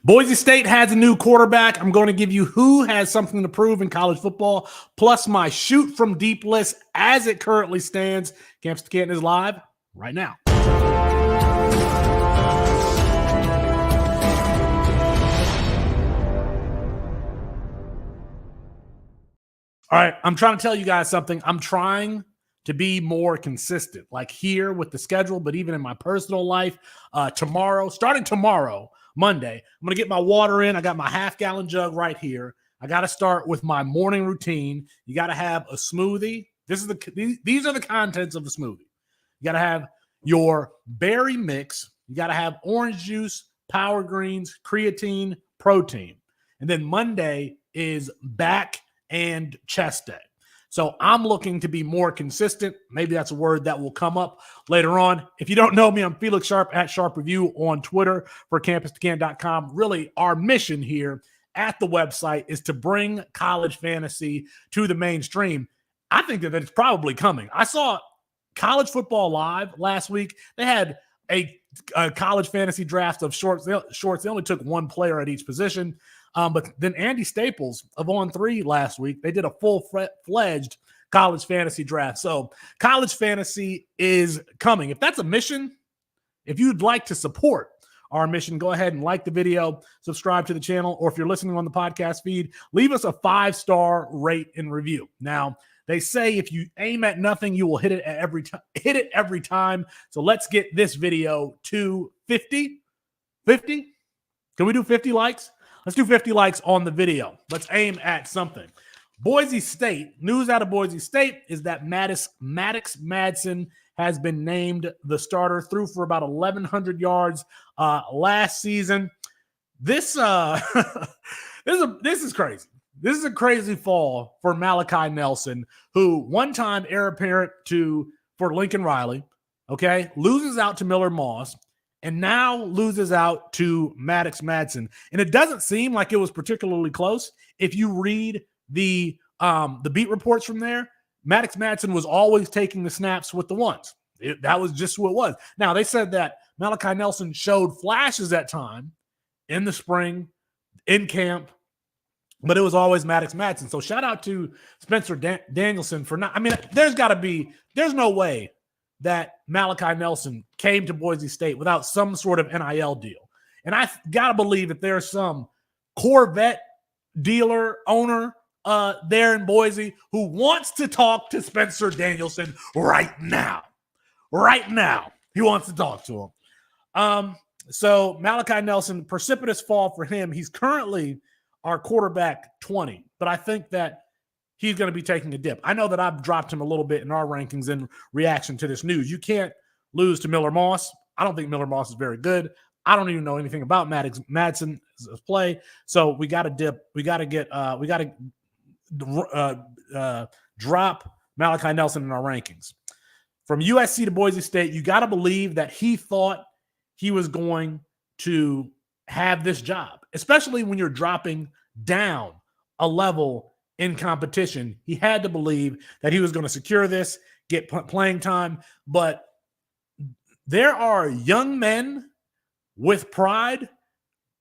Boise State has a new quarterback. I'm going to give you who has something to prove in college football, plus my shoot from deep list as it currently stands. Campus to Canton is live right now. All right, I'm trying to tell you guys something. I'm trying to be more consistent, like here with the schedule, but even in my personal life. Starting tomorrow, Monday, I'm going to get my water in. I got my half-gallon jug right here. I got to start with my morning routine. You got to have a smoothie. These are the contents of the smoothie. You got to have your berry mix. You got to have orange juice, power greens, creatine, protein. And then Monday is back and chest day. So I'm looking to be more consistent. Maybe that's a word that will come up later on. If you don't know me, I'm Felix Sharp at Sharp Review on Twitter for CampusToCanton.com. Really, our mission here at the website is to bring college fantasy to the mainstream. I think that it's probably coming. I saw College Football Live last week. They had a college fantasy draft of shorts. They only took one player at each position. But then Andy Staples of On3 last week, they did a full-fledged college fantasy draft. So college fantasy is coming. If that's a mission, if you'd like to support our mission, go ahead and like the video, subscribe to the channel, or if you're listening on the podcast feed, leave us a 5-star rate and review. Now, they say if you aim at nothing, you will hit it every time. So let's get this video to 50. 50? Can we do 50 likes? Let's do 50 likes on the video. Let's aim at something. Boise State, news out of Boise State is that Maddux Madsen has been named the starter, threw for about 1,100 yards last season. This is crazy. This is a crazy fall for Malachi Nelson, who one time heir apparent for Lincoln Riley, okay, loses out to Miller Moss, and now loses out to Maddux Madsen. And it doesn't seem like it was particularly close. If you read the beat reports from there, Maddux Madsen was always taking the snaps with the ones. That was just who it was. Now, they said that Malachi Nelson showed flashes at time in the spring, in camp, but it was always Maddux Madsen. So shout out to Spencer Danielson for not – I mean, there's no way that Malachi Nelson came to Boise State without some sort of NIL deal. And I got to believe that there's some Corvette dealer owner there in Boise who wants to talk to Spencer Danielson right now. Right now, he wants to talk to him. So Malachi Nelson, precipitous fall for him. He's currently our quarterback 20, but I think that he's going to be taking a dip. I know that I've dropped him a little bit in our rankings in reaction to this news. You can't lose to Miller Moss. I don't think Miller Moss is very good. I don't even know anything about Madsen's play. So we got to dip. We got to drop Malachi Nelson in our rankings. From USC to Boise State, you got to believe that he thought he was going to have this job, especially when you're dropping down a level in competition. He had to believe that he was going to secure this, get playing time. But there are young men with pride,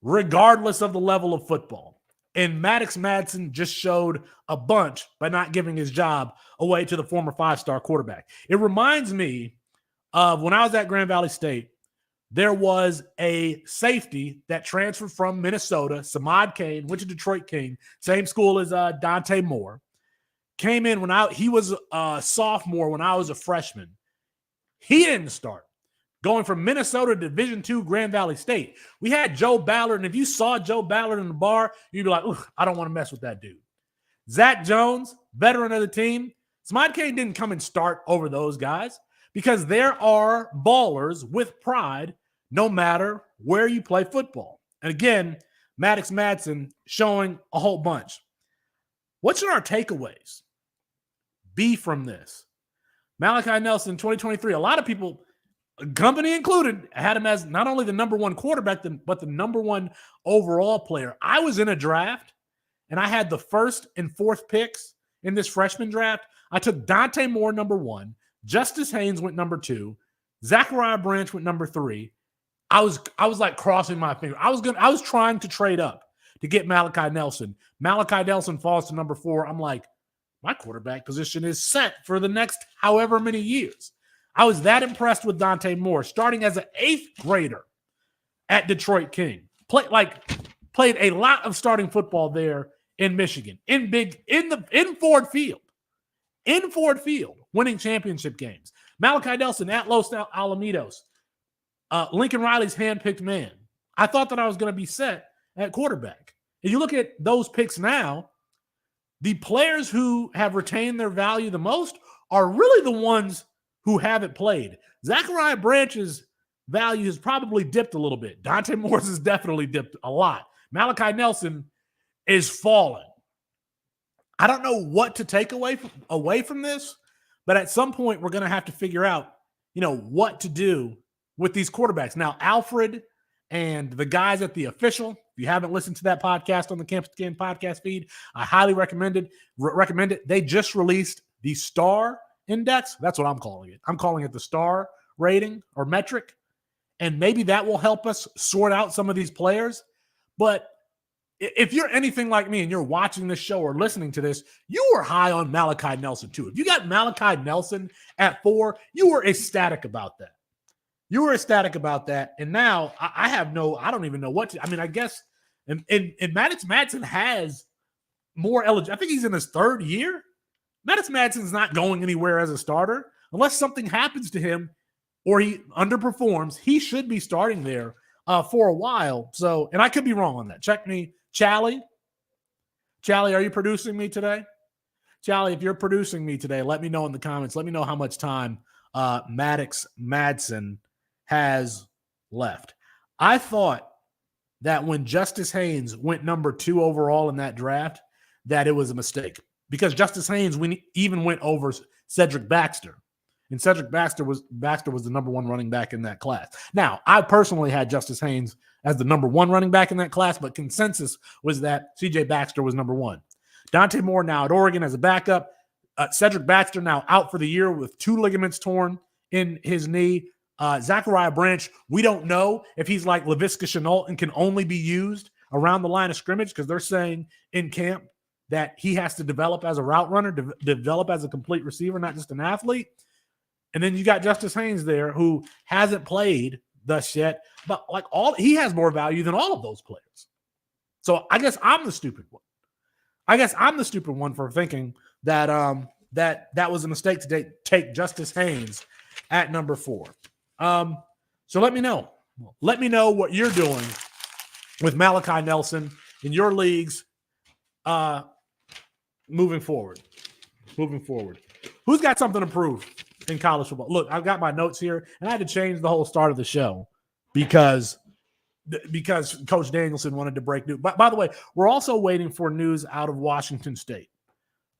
regardless of the level of football. And Maddux Madsen just showed a bunch by not giving his job away to the former 5-star quarterback. It reminds me of when I was at Grand Valley State, there was a safety that transferred from Minnesota, Samad Kane, went to Detroit King, same school as Dante Moore. Came in he was a sophomore when I was a freshman. He didn't start. Going from Minnesota to Division II Grand Valley State. We had Joe Ballard, and if you saw Joe Ballard in the bar, you'd be like, I don't want to mess with that dude. Zach Jones, veteran of the team. Samad Kane didn't come and start over those guys because there are ballers with pride no matter where you play football. And again, Maddux Madsen showing a whole bunch. What should our takeaways be from this? Malachi Nelson, 2023, a lot of people, company included, had him as not only the number one quarterback, but the number one overall player. I was in a draft, and I had the first and fourth picks in this freshman draft. I took Dante Moore, number one. Justice Haynes went number two. Zachariah Branch went number three. I was like crossing my finger. I was trying to trade up to get Malachi Nelson. Malachi Nelson falls to number 4. I'm like, my quarterback position is set for the next however many years. I was that impressed with Dante Moore, starting as an 8th grader at Detroit King. Played a lot of starting football there in Michigan, in Ford Field, winning championship games. Malachi Nelson at Los Alamitos, Lincoln Riley's handpicked man. I thought that I was going to be set at quarterback. If you look at those picks now, the players who have retained their value the most are really the ones who haven't played. Zachariah Branch's value has probably dipped a little bit. Dante Moore's has definitely dipped a lot. Malachi Nelson is falling. I don't know what to take away from this, but at some point we're going to have to figure out, what to do with these quarterbacks. Now, Alfred and the guys at The Official, if you haven't listened to that podcast on the Campus Game podcast feed, I highly recommend it. They just released the STAR Index. That's what I'm calling it. I'm calling it the STAR rating or metric, and maybe that will help us sort out some of these players. But if you're anything like me and you're watching this show or listening to this, you were high on Malachi Nelson too. If you got Malachi Nelson at 4, you were ecstatic about that. And now I don't even know what to. I mean, I guess and Madsen has more eligibility. I think he's in his 3rd year. Madsen's not going anywhere as a starter unless something happens to him or he underperforms. He should be starting there for a while. So, and I could be wrong on that. Check me, Chally. Chally, are you producing me today? Chally, if you're producing me today, let me know in the comments. Let me know how much time Madsen has left. I thought that when Justice Haynes went number 2 overall in that draft, that it was a mistake because Justice Haynes even went over Cedric Baxter. And Cedric Baxter was the number 1 running back in that class. Now, I personally had Justice Haynes as the number 1 running back in that class, but consensus was that C.J. Baxter was number 1. Dante Moore now at Oregon as a backup. Cedric Baxter now out for the year with 2 ligaments torn in his knee. Zachariah Branch, we don't know if he's like Laviska Shenault and can only be used around the line of scrimmage because they're saying in camp that he has to develop as a route runner, develop as a complete receiver, not just an athlete. And then you got Justice Haynes there who hasn't played thus yet, but he has more value than all of those players. So I guess I'm the stupid one for thinking that that was a mistake to take Justice Haynes at number 4. So let me know. Let me know what you're doing with Malachi Nelson in your leagues moving forward. Who's got something to prove in college football? Look, I've got my notes here, and I had to change the whole start of the show because Coach Danielson wanted to break news. By the way, we're also waiting for news out of Washington State,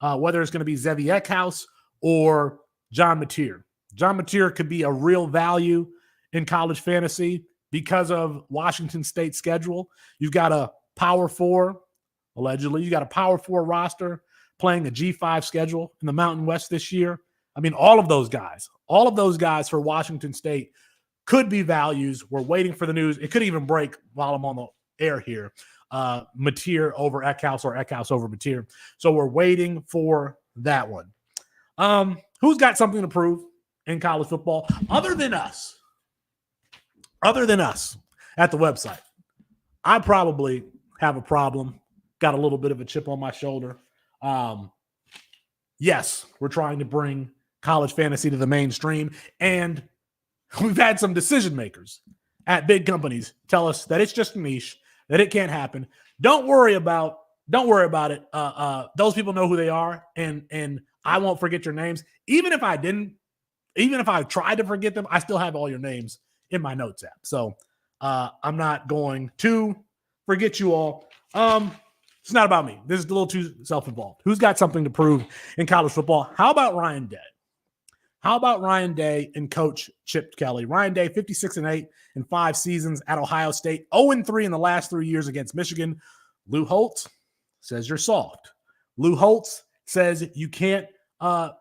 whether it's going to be Zevi Eckhouse or John Mateer. John Mateer could be a real value in college fantasy because of Washington State's schedule. You've got a Power 4, allegedly. You got a Power 4 roster playing a G5 schedule in the Mountain West this year. I mean, all of those guys for Washington State could be values. We're waiting for the news. It could even break while I'm on the air here. Mateer over Eckhouse or Eckhouse over Mateer. So we're waiting for that one. Who's got something to prove in college football other than us at the website? I probably have a problem, got a little bit of a chip on my shoulder. Yes, we're trying to bring college fantasy to the mainstream, and we've had some decision makers at big companies tell us that it's just a niche, that it can't happen. Don't worry about it. Those people know who they are, and I won't forget your names. Even if I tried to forget them, I still have all your names in my notes app. So I'm not going to forget you all. It's not about me. This is a little too self-involved. Who's got something to prove in college football? How about Ryan Day and Coach Chip Kelly? Ryan Day, 56-8 in 5 seasons at Ohio State, 0-3 in the last 3 years against Michigan. Lou Holtz says you're soft. Lou Holtz says you can't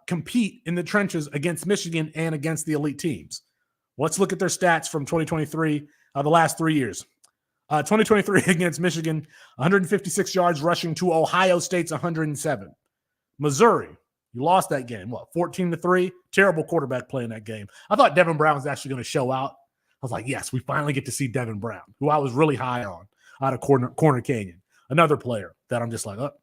compete in the trenches against Michigan and against the elite teams. Let's look at their stats from 2023. the last 3 years. 2023 against Michigan, 156 yards rushing to Ohio State's 107. Missouri, you lost that game. 14-3? Terrible quarterback play in that game. I thought Devin Brown was actually going to show out. I was like, yes, we finally get to see Devin Brown, who I was really high on out of Corner Canyon. Another player that I'm just like, well,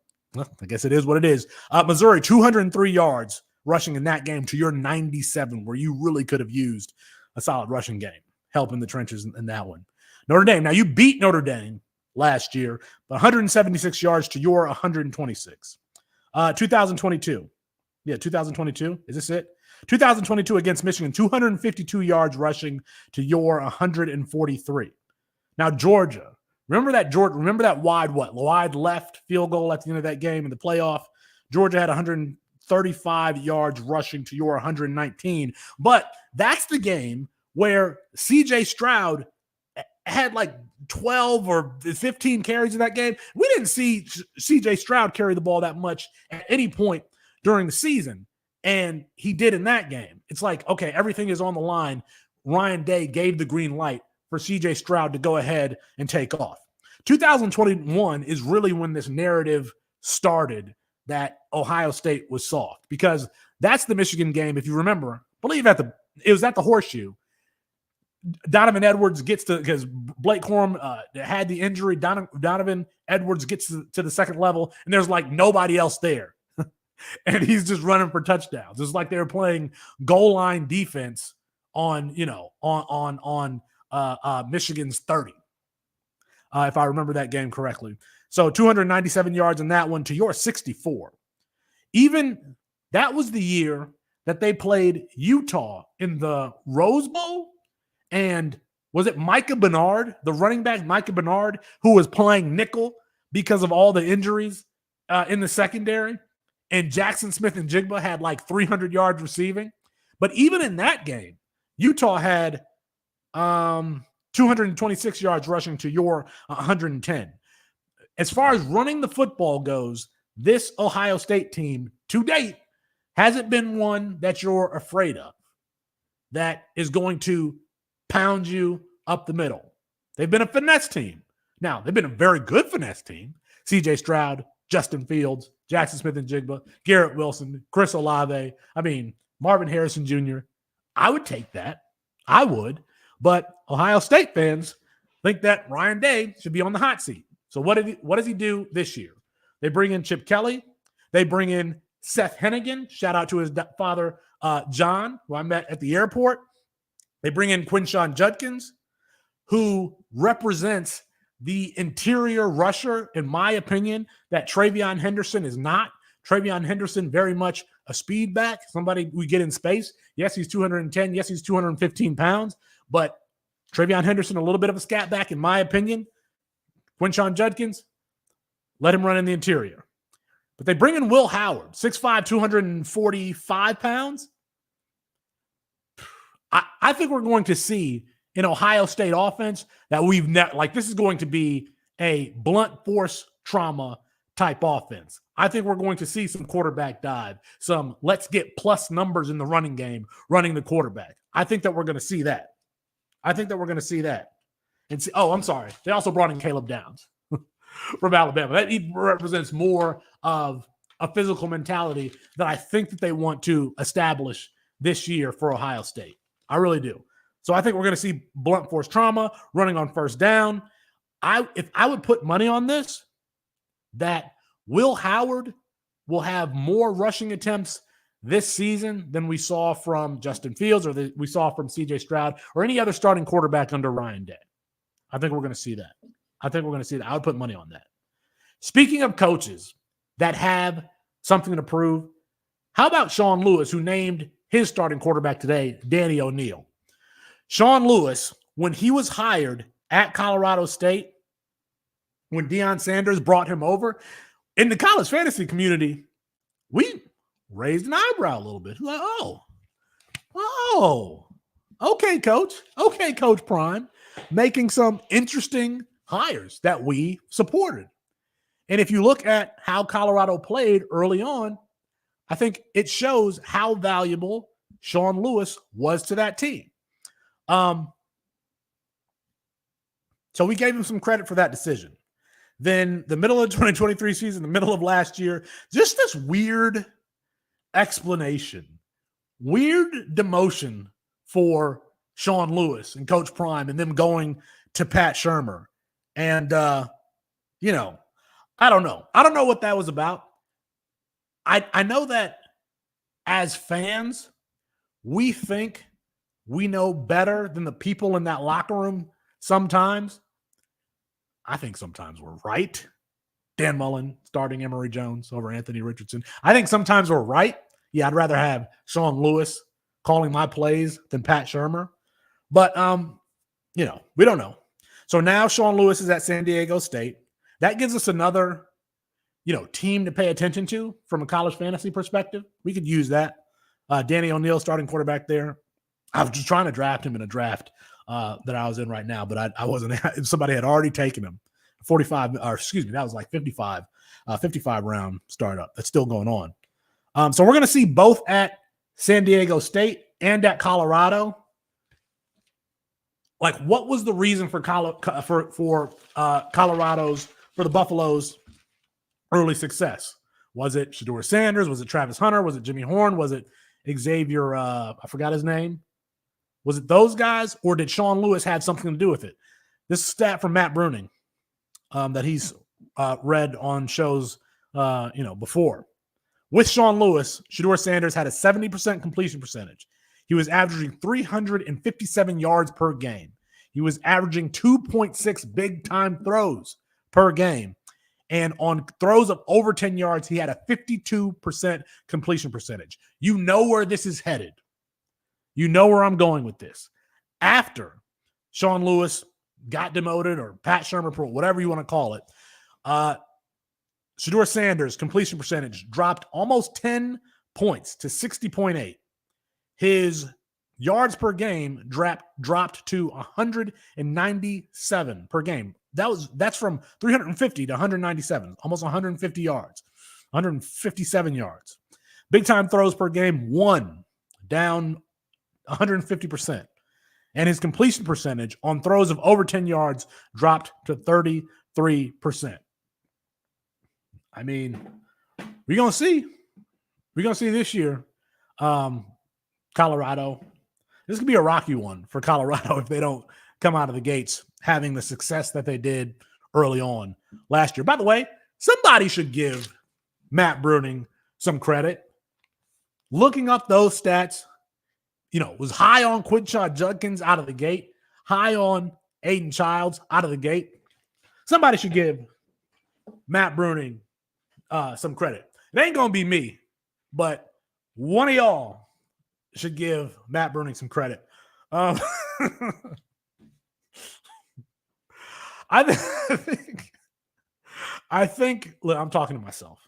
I guess it is what it is. Missouri, 203 yards rushing in that game to your 97, where you really could have used a solid rushing game, help in the trenches in that one. Notre Dame, now you beat Notre Dame last year, but 176 yards to your 126. 2022. Yeah, 2022. Is this it? 2022 against Michigan, 252 yards rushing to your 143. Now, Georgia. Remember that wide left field goal at the end of that game in the playoff? Georgia had 135 yards rushing to your 119. But that's the game where C.J. Stroud had like 12 or 15 carries in that game. We didn't see C.J. Stroud carry the ball that much at any point during the season, and he did in that game. It's like, okay, everything is on the line. Ryan Day gave the green light for C.J. Stroud to go ahead and take off. 2021 is really when this narrative started that Ohio State was soft, because that's the Michigan game. If you remember, I believe it was at the Horseshoe. Donovan Edwards gets to, because Blake Corum had the injury. Donovan Edwards gets to the second level, and there's like nobody else there. And he's just running for touchdowns. It's like they were playing goal line defense on Michigan's 30, if I remember that game correctly. So 297 yards in that one to your 64. Even that was the year that they played Utah in the Rose Bowl. And was it Micah Bernard, the running back Micah Bernard, who was playing nickel because of all the injuries in the secondary? And Jackson Smith and Jigba had like 300 yards receiving. But even in that game, Utah had 226 yards rushing to your 110. As far as running the football goes, this Ohio State team to date hasn't been one that you're afraid of, that is going to pound you up the middle. They've been a finesse team. Now, they've been a very good finesse team. C.J. Stroud, Justin Fields, Jackson Smith and Jigba, Garrett Wilson, Chris Olave. I mean, Marvin Harrison Jr. I would take that. I would. But Ohio State fans think that Ryan Day should be on the hot seat. So what does he do this year? They bring in Chip Kelly. They bring in Seth Hennigan. Shout out to his father, John, who I met at the airport. They bring in Quinshon Judkins, who represents the interior rusher, in my opinion, that TreVeyon Henderson is not. TreVeyon Henderson, very much a speed back, somebody we get in space. Yes, he's 210. Yes, he's 215 pounds. But TreVeyon Henderson, a little bit of a scat back, in my opinion. Quinshon Judkins, let him run in the interior. But they bring in Will Howard, 6'5", 245 pounds. I think we're going to see an Ohio State offense that we've never, like, this is going to be a blunt force trauma type offense. I think we're going to see some quarterback dive, some let's get plus numbers in the running game, running the quarterback. I think that we're going to see that. And see, I'm sorry. They also brought in Caleb Downs from Alabama. That he represents more of a physical mentality that I think that they want to establish this year for Ohio State. I really do. So I think we're going to see blunt force trauma, running on first down. If I would put money on this, that Will Howard will have more rushing attempts this season than we saw from Justin Fields or we saw from C.J. Stroud or any other starting quarterback under Ryan Day. I think we're going to see that. I would put money on that. Speaking of coaches that have something to prove, how about Shawn Lewis, who named his starting quarterback today, Danny ONeal? Shawn Lewis, when he was hired at Colorado State, when Deion Sanders brought him over, in the college fantasy community, we raised an eyebrow a little bit. Like, okay, coach. Okay, Coach Prime. Making some interesting hires that we supported. And if you look at how Colorado played early on, I think it shows how valuable Shawn Lewis was to that team. So we gave him some credit for that decision. Then the middle of the 2023 season, the middle of last year, just this weird explanation, weird demotion for Shawn Lewis and Coach Prime and them going to Pat Shurmur. And, you know, I don't know. I don't know what that was about. I know that as fans, we think we know better than the people in that locker room sometimes. I think sometimes we're right. Dan Mullen starting Avery Jones over Anthony Richardson. I think sometimes we're right. Yeah, I'd rather have Shawn Lewis calling my plays than Pat Shurmur. But, you know, we don't know. So now Shawn Lewis is at San Diego State. That gives us another, you know, team to pay attention to from a college fantasy perspective. We could use that. Danny O'Neal starting quarterback there. I was just trying to draft him in a draft that I was in right now, but I wasn't. Somebody had already taken him. 45, or excuse me, that was like 55 round startup. That's still going on. So we're going to see both at San Diego State and at Colorado. Like, what was the reason for Colorado's, for the Buffaloes' early success? Was it Shedeur Sanders? Was it Travis Hunter? Was it Jimmy Horn? Was it Xavier? I forgot his name. Was it those guys, or did Shawn Lewis have something to do with it? This is a stat from Matt Bruning that he's read on shows, before. With Shawn Lewis, Shedeur Sanders had a 70% completion percentage. He was averaging 357 yards per game. He was averaging 2.6 big-time throws per game. And on throws of over 10 yards, he had a 52% completion percentage. You know where this is headed. You know where I'm going with this. After Shawn Lewis got demoted, or Pat Shurmur, whatever you want to call it, Shedeur Sanders' completion percentage dropped almost 10 points to 60.8. His yards per game dropped to 197 per game. That's from 350 to 197, almost 150 yards, 157 yards. Big time throws per game, 1, down 150%. And his completion percentage on throws of over 10 yards dropped to 33%. I mean, we're going to see. We're going to see this year. Colorado. This could be a rocky one for Colorado if they don't come out of the gates having the success that they did early on last year. By the way, somebody should give Matt Bruning some credit. Looking up those stats, was high on Quinshon Judkins out of the gate, high on Aiden Childs out of the gate. Somebody should give Matt Bruning some credit. It ain't going to be me, but one of y'all should give Matt Bruning some credit. I think. Look, I'm talking to myself.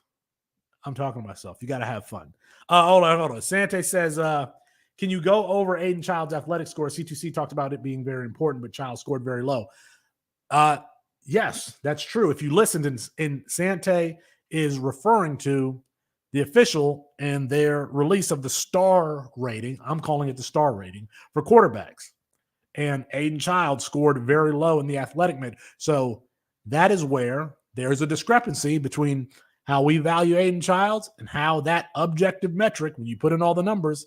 You got to have fun. Hold on. Sante says, can you go over Aiden Child's athletic score? C2C talked about it being very important, but Child scored very low. Yes, that's true. If you listened, and Sante is referring to the official and their release of the star rating. I'm calling it the star rating for quarterbacks. And Aiden Child scored very low in the athletic mid. So that is where there's a discrepancy between how we value Aiden Childs and how that objective metric, when you put in all the numbers,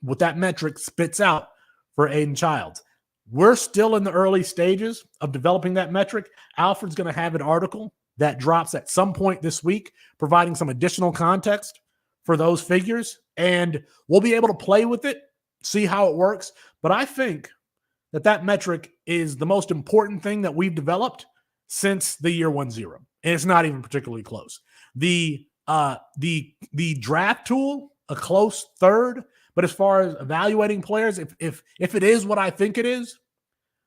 what that metric spits out for Aiden Childs. We're still in the early stages of developing that metric. Alfred's going to have an article that drops at some point this week, providing some additional context for those figures, and we'll be able to play with it, see how it works. But I think that metric is the most important thing that we've developed since the year 1-0, and it's not even particularly close. The draft tool, a close third, but as far as evaluating players, if it is what I think it is,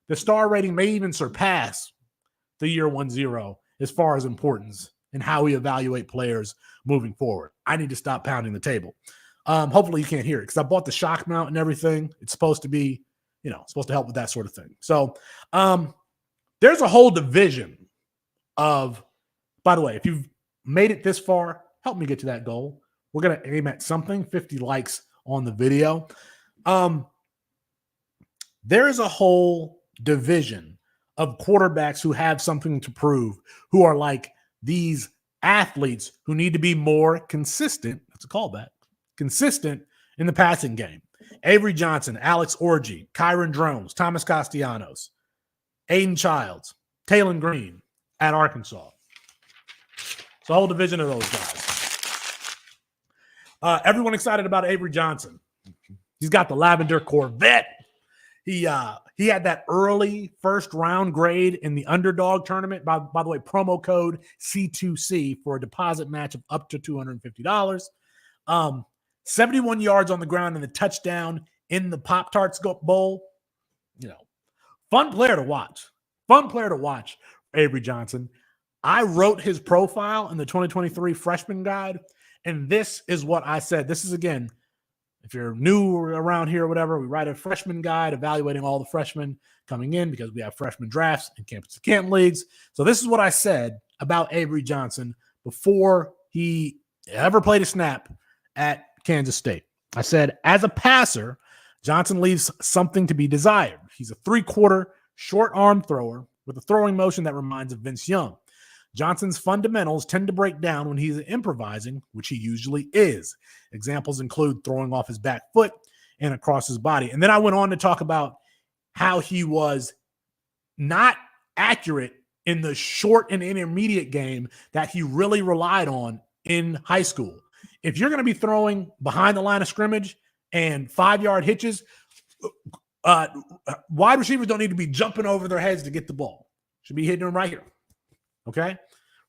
the star rating may even surpass the year 1-0 as far as importance and how we evaluate players moving forward. I need to stop pounding the table. Hopefully you can't hear it because I bought the shock mount and everything. It's supposed to be, supposed to help with that sort of thing. So there's a whole division of, by the way, if you've made it this far, help me get to that goal. We're going to aim at something, 50 likes on the video. There is a whole division of quarterbacks who have something to prove, who are like these athletes who need to be more consistent. That's a callback. Consistent in the passing game. Avery Johnson, Alex Orgy, Kyon Jones, Thomas Castellanos, Aiden Childs, Taylon Green at Arkansas. It's a whole division of those guys. Everyone excited about Avery Johnson. He's got the Lavender Corvette. He had that early first round grade in the underdog tournament. By the way, promo code C2C for a deposit match of up to $250. 71 yards on the ground and the touchdown in the Pop-Tarts Bowl. Fun player to watch. Fun player to watch, Avery Johnson. I wrote his profile in the 2023 freshman guide, and this is what I said. This is, again, if you're new around here or whatever, we write a freshman guide evaluating all the freshmen coming in because we have freshman drafts and campus to Canton leagues. So this is what I said about Avery Johnson before he ever played a snap at Kansas State. I said, as a passer, Johnson leaves something to be desired. He's a three-quarter short arm thrower with a throwing motion that reminds of Vince Young. Johnson's fundamentals tend to break down when he's improvising, which he usually is. Examples include throwing off his back foot and across his body. And then I went on to talk about how he was not accurate in the short and intermediate game that he really relied on in high school. If you're going to be throwing behind the line of scrimmage and 5-yard hitches, wide receivers don't need to be jumping over their heads to get the ball. Should be hitting them right here. Okay?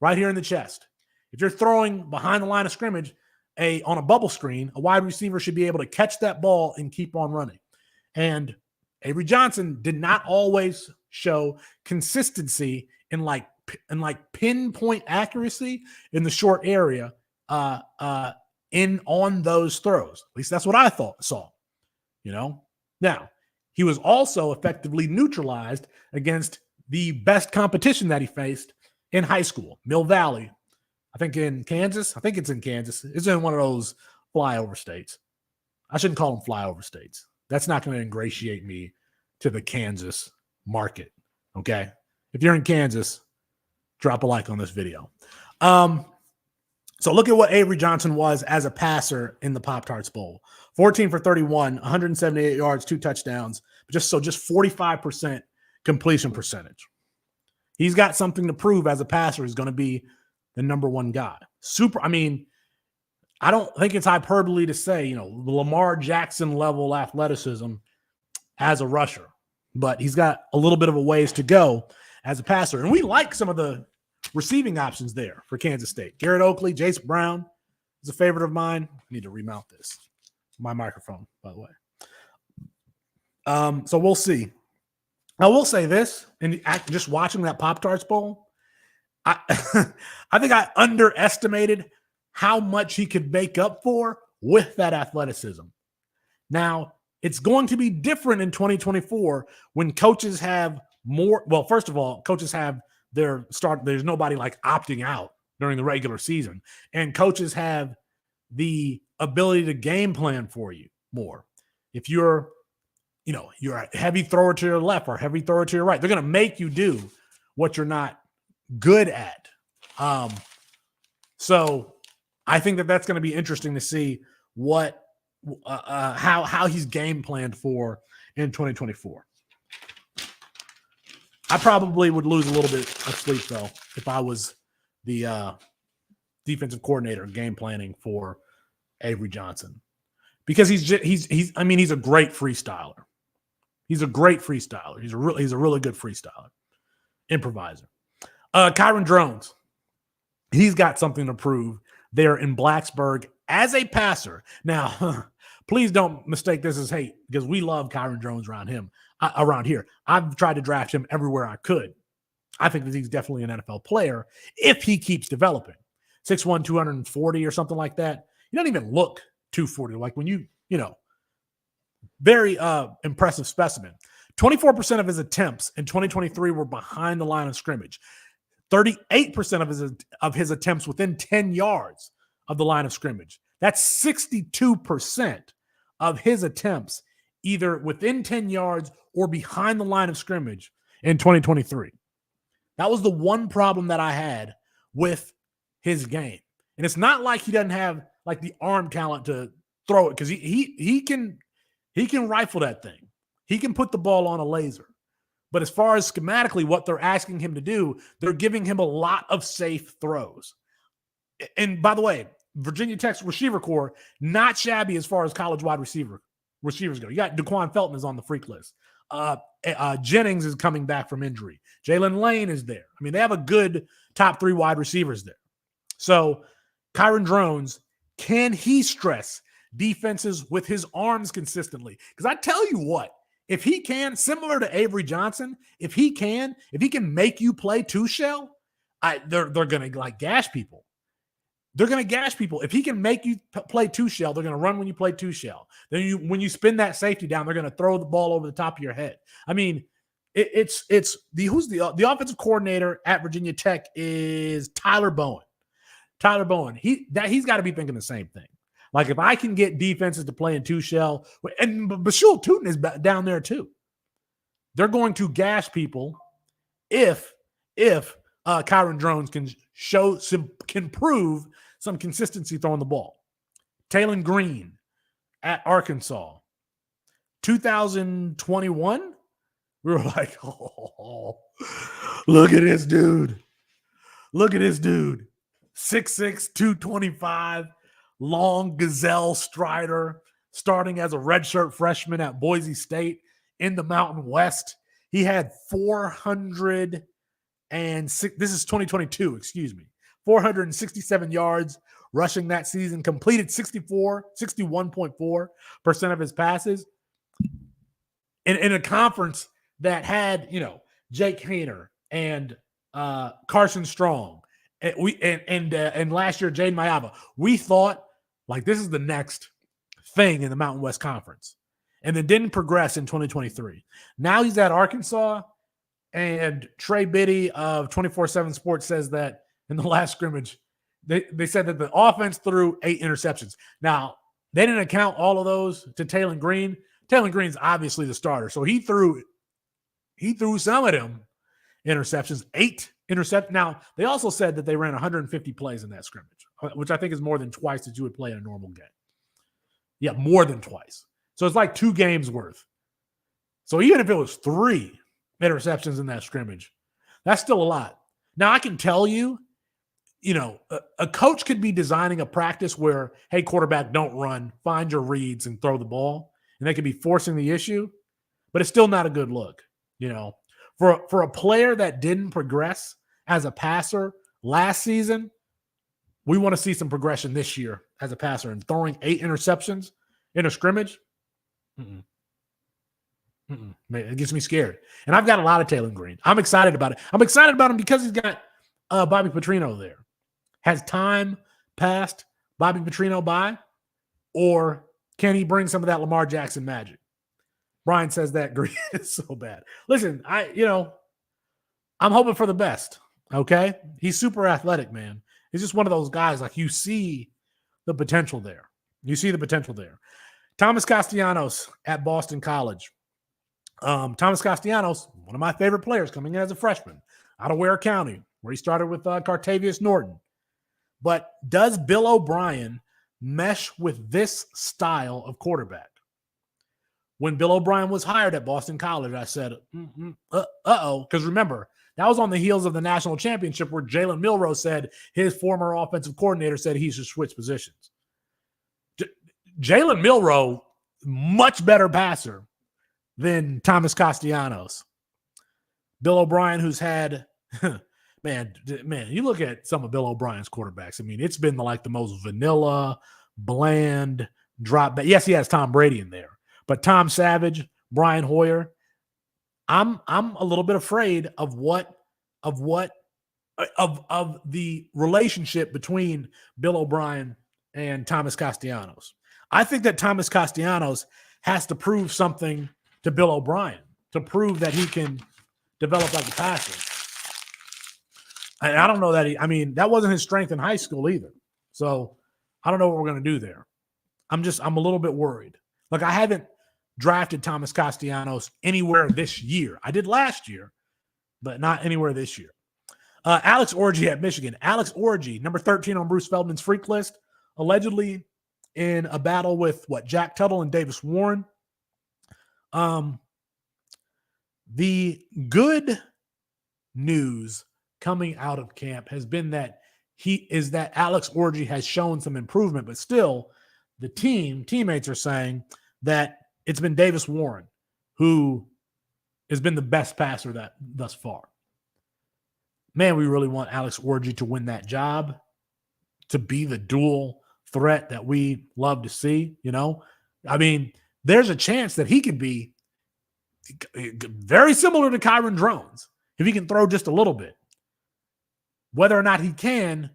Right here in the chest. If you're throwing behind the line of scrimmage on a bubble screen, a wide receiver should be able to catch that ball and keep on running. And Avery Johnson did not always show consistency in like pinpoint accuracy in the short area on those throws. At least that's what I saw. Now, he was also effectively neutralized against the best competition that he faced in high school, Mill Valley. I think in Kansas. I think it's in Kansas. It's in one of those flyover states. I shouldn't call them flyover states. That's not going to ingratiate me to the Kansas market. Okay. If you're in Kansas, drop a like on this video. So look at what Avery Johnson was as a passer in the Pop-Tarts Bowl. 14 for 31, 178 yards, 2 touchdowns, just 45% completion percentage. He's got something to prove as a passer. He's going to be the number one guy. I don't think it's hyperbole to say, Lamar Jackson level athleticism as a rusher, but he's got a little bit of a ways to go as a passer. And we like some of the receiving options there for Kansas State. Garrett Oakley, Jace Brown is a favorite of mine. I need to remount this. My microphone, by the way. So we'll see. I will say this, and just watching that Pop-Tarts Bowl, I think I underestimated how much he could make up for with that athleticism. Now, it's going to be different in 2024 when coaches have more. Well, first of all, coaches have there's nobody like opting out during the regular season. And coaches have the ability to game plan for you more. If you're a heavy thrower to your left or heavy thrower to your right, they're going to make you do what you're not good at. So I think that's going to be interesting to see how he's game planned for in 2024. I probably would lose a little bit of sleep though if I was the defensive coordinator game planning for Avery Johnson, because he's a great freestyler. He's a great freestyler. He's a really good freestyler, improviser. Kyon Jones, he's got something to prove there in Blacksburg as a passer. Now, please don't mistake this as hate, because we love Kyon Jones around here. I've tried to draft him everywhere I could. I think that he's definitely an NFL player if he keeps developing. 6'1", 240 or something like that. He doesn't even look 240. Like when very impressive specimen. 24% of his attempts in 2023 were behind the line of scrimmage. 38% of his attempts within 10 yards of the line of scrimmage. That's 62% of his attempts either within 10 yards or behind the line of scrimmage in 2023. That was the one problem that I had with his game. And it's not like he doesn't have like the arm talent to throw it, because he can rifle that thing. He can put the ball on a laser. But as far as schematically what they're asking him to do, they're giving him a lot of safe throws. And by the way, Virginia Tech's receiver core, not shabby as far as college wide receivers go. You got Daquan Felton is on the freak list. Jennings is coming back from injury. Jalen Lane is there. I mean, they have a good top 3 wide receivers there. So Kyon Jones, can he stress defenses with his arms consistently? Because I tell you what, if he can, similar to Avery Johnson, if he can make you play two shell, they're going to like gash people. They're going to gash people. If he can make you play two shell, they're going to run when you play two shell. Then when you spin that safety down, they're going to throw the ball over the top of your head. I mean, who's the offensive coordinator at Virginia Tech is Tyler Bowen. Tyler Bowen. He's got to be thinking the same thing. Like, if I can get defenses to play in two shell, and Bashul Tootin is down there too. They're going to gash people if Kyon Jones can prove some consistency throwing the ball. Taylon Green at Arkansas, 2021. We were like, oh, look at this dude. Look at this dude. 6'6", 225, long gazelle strider, starting as a redshirt freshman at Boise State in the Mountain West. He had 406. This is 2022, excuse me. 467 yards rushing that season, completed 61.4% of his passes in a conference that had, Jake Hayner and Carson Strong and last year Jaden Mayava. We thought like this is the next thing in the Mountain West Conference, and then didn't progress in 2023. Now he's at Arkansas. And Trey Biddy of 24/7 Sports says that in the last scrimmage, they said that the offense threw 8 interceptions. Now, they didn't account all of those to Taylon Green. Taylon Green's obviously the starter, so he threw some of them interceptions, 8 interceptions. Now, they also said that they ran 150 plays in that scrimmage, which I think is more than twice that you would play in a normal game. Yeah, more than twice. So it's like 2 games worth. So even if it was 3 interceptions in that scrimmage, that's still a lot. Now, I can tell you, a coach could be designing a practice where, hey, quarterback, don't run, find your reads and throw the ball. And they could be forcing the issue, but it's still not a good look. For a player that didn't progress as a passer last season, we want to see some progression this year as a passer, and throwing 8 interceptions in a scrimmage. Man, it gets me scared. And I've got a lot of Taylon Green. I'm excited about it. I'm excited about him because he's got Bobby Petrino there. Has time passed Bobby Petrino by? Or can he bring some of that Lamar Jackson magic? Brian says that Green is so bad. Listen, I'm hoping for the best, okay? He's super athletic, man. He's just one of those guys, like, you see the potential there. Thomas Castellanos at Boston College. Thomas Castellanos, one of my favorite players coming in as a freshman out of Ware County, where he started with Cartavius Norton. But does Bill O'Brien mesh with this style of quarterback? When Bill O'Brien was hired at Boston College, I said, uh-oh. Because remember, that was on the heels of the national championship where Jalen Milroe said his former offensive coordinator said he should switch positions. Jalen Milroe, much better passer than Thomas Castellanos. Bill O'Brien, who's had, man, you look at some of Bill O'Brien's quarterbacks. I mean, it's been like the most vanilla, bland, drop back. Yes, he has Tom Brady in there, but Tom Savage, Brian Hoyer, I'm a little bit afraid of the relationship between Bill O'Brien and Thomas Castellanos. I think that Thomas Castellanos has to prove something to Bill O'Brien to prove that he can develop like a passer. And I don't know that that wasn't his strength in high school either. So I don't know what we're going to do there. I'm a little bit worried. Like, I haven't drafted Thomas Castellanos anywhere this year. I did last year but not anywhere this year. Alex Orgy at Michigan. Alex Orgy, number 13 on Bruce Feldman's freak list, allegedly in a battle with Jack Tuttle and Davis Warren. The good news coming out of camp has been that Alex Orgy has shown some improvement, but still the teammates are saying that it's been Davis Warren who has been the best passer thus far. Man, we really want Alex Orgy to win that job, to be the dual threat that we love to see, I mean, there's a chance that he could be very similar to Kyron Drones if he can throw just a little bit. Whether or not he can,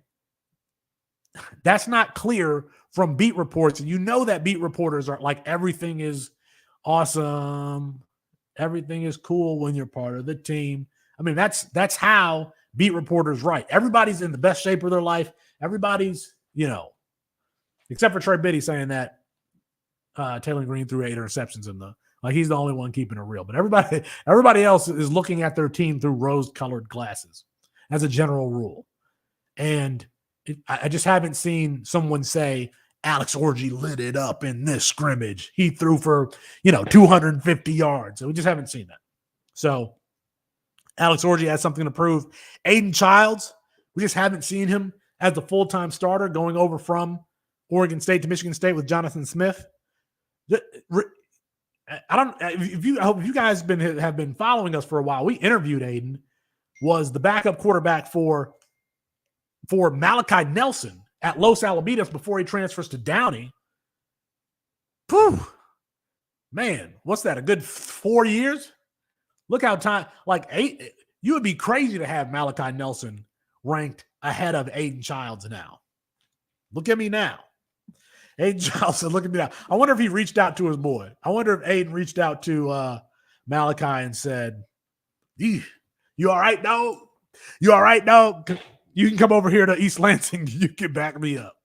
that's not clear from beat reports. And that beat reporters are like, everything is awesome. Everything is cool when you're part of the team. I mean, that's how beat reporters write. Everybody's in the best shape of their life. Everybody's, except for Trey Biddy saying that Taylor Green threw 8 interceptions he's the only one keeping it real. But everybody else is looking at their team through rose-colored glasses as a general rule. And I just haven't seen someone say, Alex Orgy lit it up in this scrimmage. He threw for, 250 yards. So we just haven't seen that. So Alex Orgy has something to prove. Aiden Childs, we just haven't seen him as the full-time starter going over from Oregon State to Michigan State with Jonathan Smith. I hope if you guys have been following us for a while. We interviewed Aiden, was the backup quarterback for Malachi Nelson at Los Alamitos before he transfers to Downey. Whew. Man, what's that? A good 4 years? Look how you would be crazy to have Malachi Nelson ranked ahead of Aiden Childs now. Look at me now. Aiden Childs said, look at me now. I wonder if he reached out to his boy. I wonder if Aiden reached out to Malachi and said, you all right, dog? You all right, dog? You can come over here to East Lansing. You can back me up.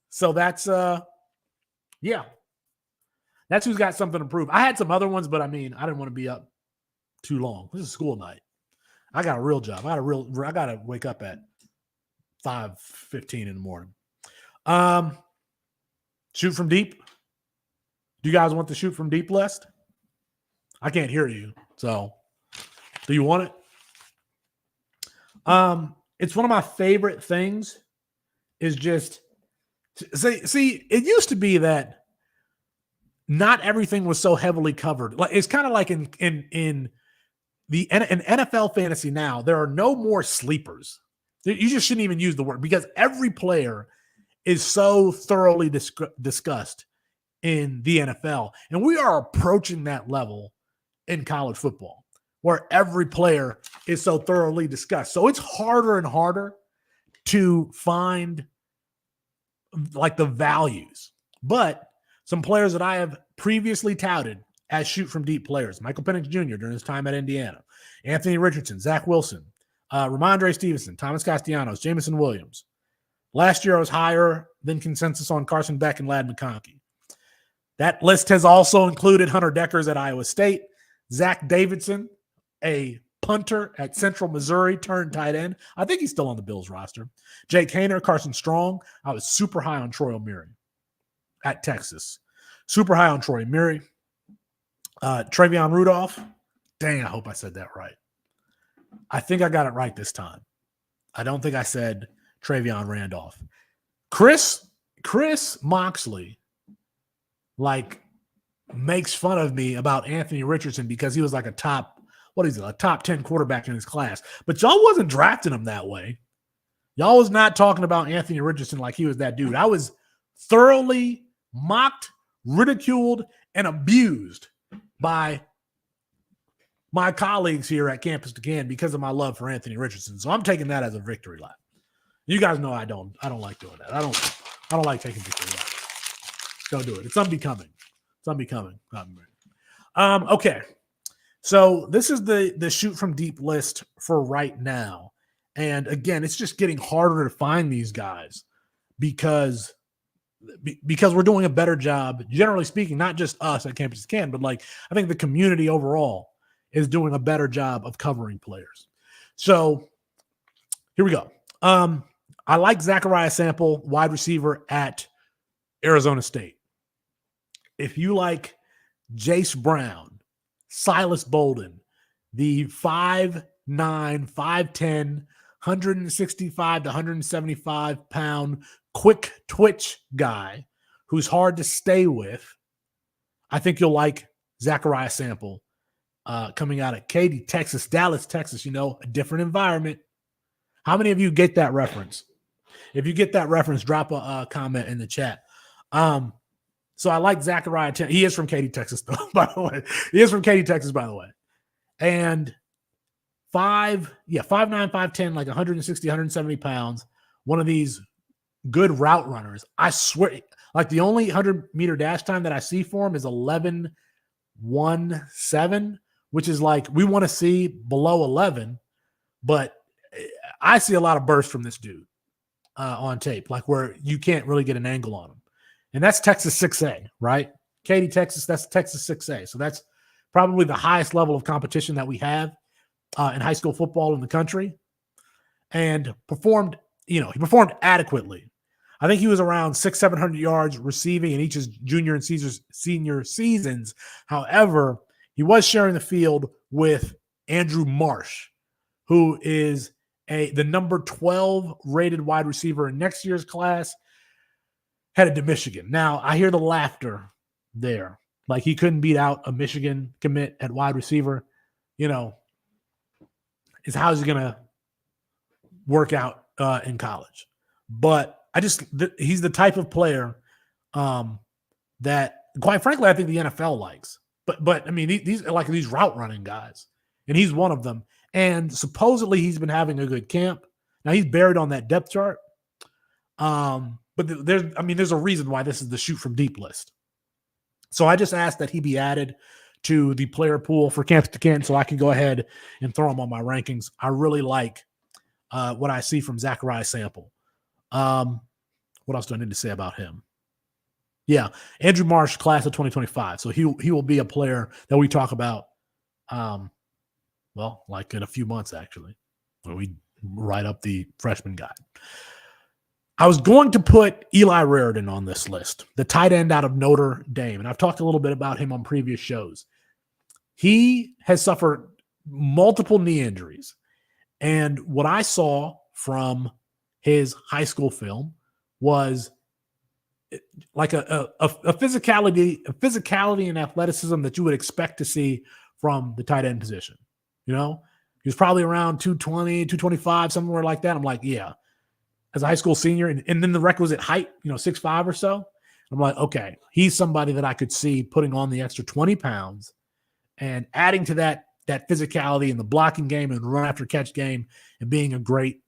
So that's, that's who's got something to prove. I had some other ones, but I didn't want to be up too long. This is school night. I got a real job. I got to wake up at 5:15 in the morning. Shoot from deep. Do you guys want the shoot from deep list? I can't hear you. So do you want it? It's one of my favorite things is just see, it used to be that not everything was so heavily covered. Like it's kind of like in NFL fantasy now, there are no more sleepers. You just shouldn't even use the word because every player is so thoroughly discussed in the NFL. And we are approaching that level in college football where every player is so thoroughly discussed. So it's harder and harder to find like the values. But some players that I have previously touted as shoot from deep players, Michael Penix Jr. during his time at Indiana, Anthony Richardson, Zach Wilson, Ramondre Stevenson, Thomas Castellanos, Jameson Williams. Last year I was higher than consensus on Carson Beck and Ladd McConkey. That list has also included Hunter Deckers at Iowa State, Zach Davidson, a punter at Central Missouri, turned tight end. I think he's still on the Bills roster. Jake Haener, Carson Strong. I was super high on Troy O'Meary at Texas. Super high on Troy O'Meary. Travion Rudolph. Dang, I hope I said that right. I think I got it right this time. I don't think I said Travion Randolph. Chris Moxley, makes fun of me about Anthony Richardson because he was like a top 10 quarterback in his class. But y'all wasn't drafting him that way. Y'all was not talking about Anthony Richardson like he was that dude. I was thoroughly mocked, ridiculed, and abused by my colleagues here at Campus to Can because of my love for Anthony Richardson. So I'm taking that as a victory lap. You guys know I don't like doing that. I don't like taking victory laps. Don't do it. It's unbecoming. Okay. So this is the shoot from deep list for right now. And again, it's just getting harder to find these guys because we're doing a better job, generally speaking, not just us at Campus Can, but I think the community overall is doing a better job of covering players. So here we go. I like Zachariah Sample, wide receiver at Arizona State. If you like Jace Brown, Silas Bolden, the 5'9", 5'10", 165 to 175 pound quick twitch guy who's hard to stay with, I think you'll like Zachariah Sample coming out of Katy, Texas, Dallas, Texas, a different environment. How many of you get that reference? If you get that reference, drop a comment in the chat. So I like Zachariah. He is from Katy, Texas, though, by the way. He is from Katy, Texas, by the way. And 5'9", 5'10", like 160, 170 pounds. One of these good route runners. I swear, like the only 100-meter dash time that I see for him is 11:17, which is like we want to see below 11, but I see a lot of bursts from this dude on tape, like where you can't really get an angle on him. And that's Texas 6A, right? Katy, Texas, that's Texas 6A. So that's probably the highest level of competition that we have in high school football in the country. And performed, he performed adequately. I think he was around 600-700 yards receiving in each of his junior and senior seasons. However, he was sharing the field with Andrew Marsh, who is the number 12 rated wide receiver in next year's class, headed to Michigan. Now, I hear the laughter there. Like he couldn't beat out a Michigan commit at wide receiver. Is how's he going to work out in college? But he's the type of player that, quite frankly, I think the NFL likes. But I mean, these are like these route running guys, and he's one of them. And supposedly he's been having a good camp. Now he's buried on that depth chart. But there's a reason why this is the shoot from deep list. So I just asked that he be added to the player pool for Campus to Canton so I can go ahead and throw him on my rankings. I really like what I see from Zachariah Sample. What else do I need to say about him? Yeah, Andrew Marsh, class of 2025. So he will be a player that we talk about, like in a few months, actually, when we write up the freshman guide. I was going to put Eli Raanan on this list, the tight end out of Notre Dame, and I've talked a little bit about him on previous shows. He has suffered multiple knee injuries, and what I saw from his high school film was like a physicality and athleticism that you would expect to see from the tight end position. He was probably around 220, 225, somewhere like that. I'm like, yeah, as a high school senior, and then the requisite height, 6'5" or so. I'm like, okay, he's somebody that I could see putting on the extra 20 pounds and adding to that physicality in the blocking game and run after catch game and being a great,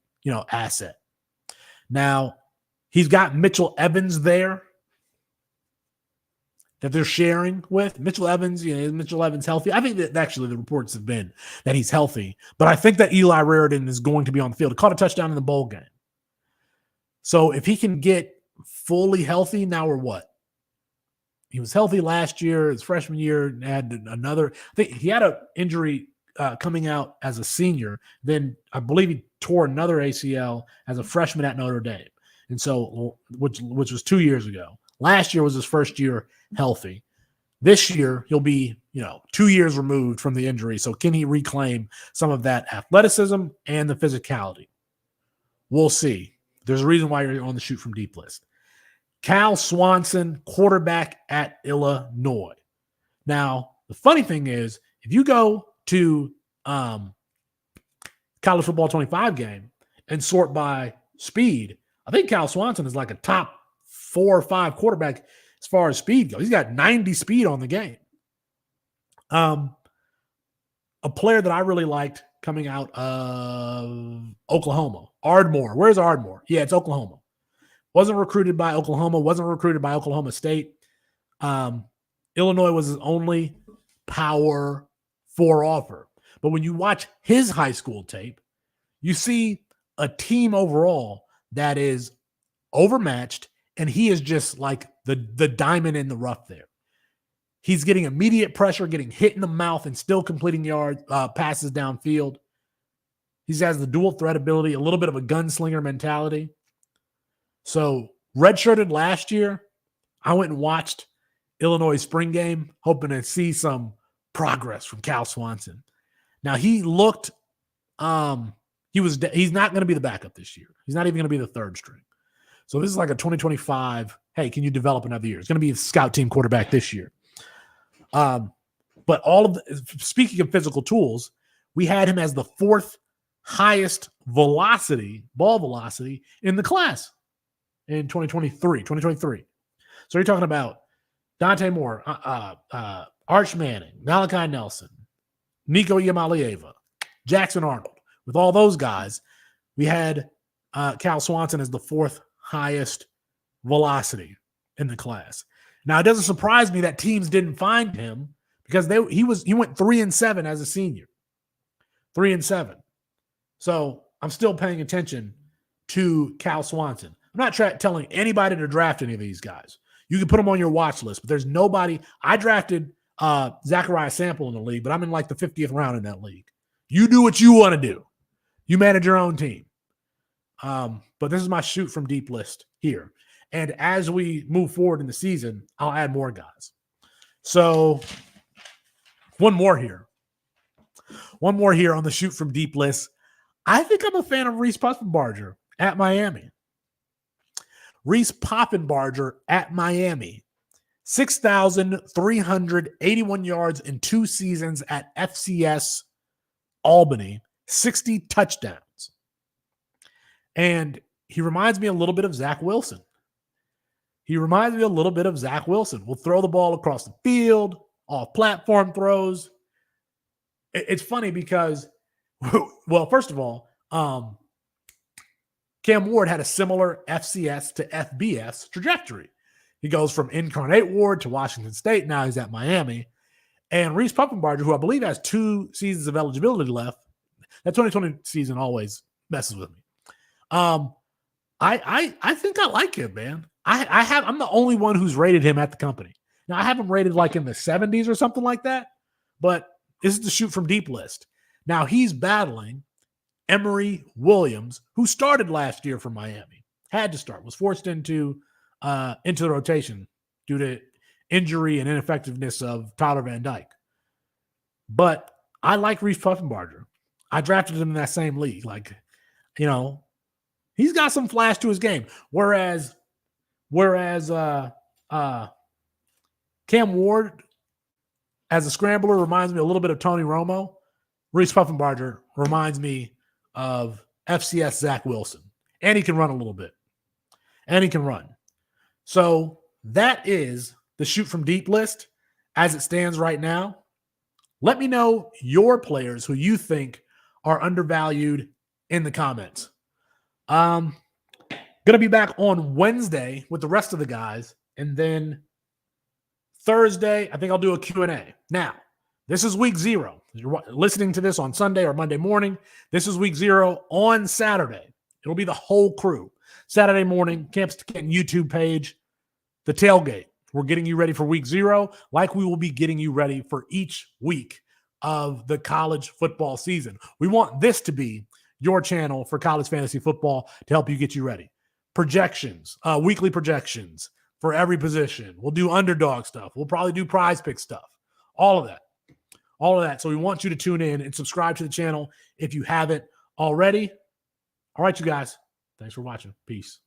asset. Now, he's got Mitchell Evans there that they're sharing with. Mitchell Evans, is Mitchell Evans healthy? I think that actually the reports have been that he's healthy, but I think that Eli Raanan is going to be on the field. He caught a touchdown in the bowl game. So if he can get fully healthy, now or what? He was healthy last year, his freshman year, had another. I think he had an injury coming out as a senior. Then I believe he tore another ACL as a freshman at Notre Dame. And so, which was 2 years ago. Last year was his first year healthy. This year, he'll be, 2 years removed from the injury. So can he reclaim some of that athleticism and the physicality? We'll see. There's a reason why you're on the shoot from deep list. Cal Swanson, quarterback at Illinois. Now, the funny thing is, if you go to college football 25 game and sort by speed, I think Cal Swanson is like a top 4 or 5 quarterback as far as speed goes. He's got 90 speed on the game. A player that I really liked coming out of Oklahoma, Ardmore. Where's Ardmore? Yeah, it's Oklahoma. Wasn't recruited by Oklahoma, wasn't recruited by Oklahoma State. Illinois was his only Power 4 offer. But when you watch his high school tape, you see a team overall that is overmatched, and he is just like the diamond in the rough there. He's getting immediate pressure, getting hit in the mouth, and still completing passes downfield. He has the dual threat ability, a little bit of a gunslinger mentality. So redshirted last year, I went and watched Illinois spring game, hoping to see some progress from Cal Swanson. Now he looked, he's not going to be the backup this year. He's not even going to be the third string. So this is like a 2025. Hey, can you develop another year? It's going to be a scout team quarterback this year. But speaking of physical tools, we had him as the fourth highest ball velocity in the class in 2023. So you're talking about Dante Moore, Arch Manning, Malachi Nelson, Nico Iamaleava, Jackson Arnold. With all those guys, we had Cal Swanson as the fourth highest velocity in the class. Now, it doesn't surprise me that teams didn't find him because he went 3-7 as a senior. 3-7. So I'm still paying attention to Cal Swanson. I'm not telling anybody to draft any of these guys. You can put them on your watch list, but there's nobody. I drafted Zachariah Sample in the league, but I'm in like the 50th round in that league. You do what you want to do. You manage your own team. But this is my shoot from deep list here. And as we move forward in the season, I'll add more guys. So one more here. One more here on the shoot from deep list. I think I'm a fan of Reese Puffenbarger at Miami. Reese Puffenbarger at Miami. 6,381 yards in 2 seasons at FCS Albany. 60 touchdowns. And he reminds me a little bit of Zach Wilson. We'll throw the ball across the field, off platform throws. It's funny because, well, first of all, Cam Ward had a similar FCS to FBS trajectory. He goes from Incarnate Ward to Washington State. Now he's at Miami. And Reese Puffenbarger, who I believe has 2 seasons of eligibility left, that 2020 season always messes with me. I think I like him, man. I'm the only one who's rated him at the company. Now I have him rated like in the 70s or something like that, but this is the shoot from deep list. Now he's battling Emory Williams, who started last year for Miami, had to start, was forced into the rotation due to injury and ineffectiveness of Tyler Van Dyke. But I like Reese Puffenbarger. I drafted him in that same league. Like, you know, he's got some flash to his game. Whereas Cam Ward as a scrambler reminds me a little bit of Tony Romo. Reese Puffenbarger reminds me of FCS Zach Wilson. And he can run a little bit. So that is the shoot from deep list as it stands right now. Let me know your players who you think are undervalued in the comments. Going to be back on Wednesday with the rest of the guys. And then Thursday, I think I'll do a Q&A. Now, this is week 0. You're listening to this on Sunday or Monday morning. This is week 0 on Saturday. It'll be the whole crew. Saturday morning, Campus to Canton YouTube page, the tailgate. We're getting you ready for week 0, like we will be getting you ready for each week of the college football season. We want this to be your channel for college fantasy football to help you get you ready. Projections, weekly projections for every position. We'll do underdog stuff. We'll probably do prize pick stuff. All of that. So we want you to tune in and subscribe to the channel if you haven't already. All right, you guys. Thanks for watching. Peace.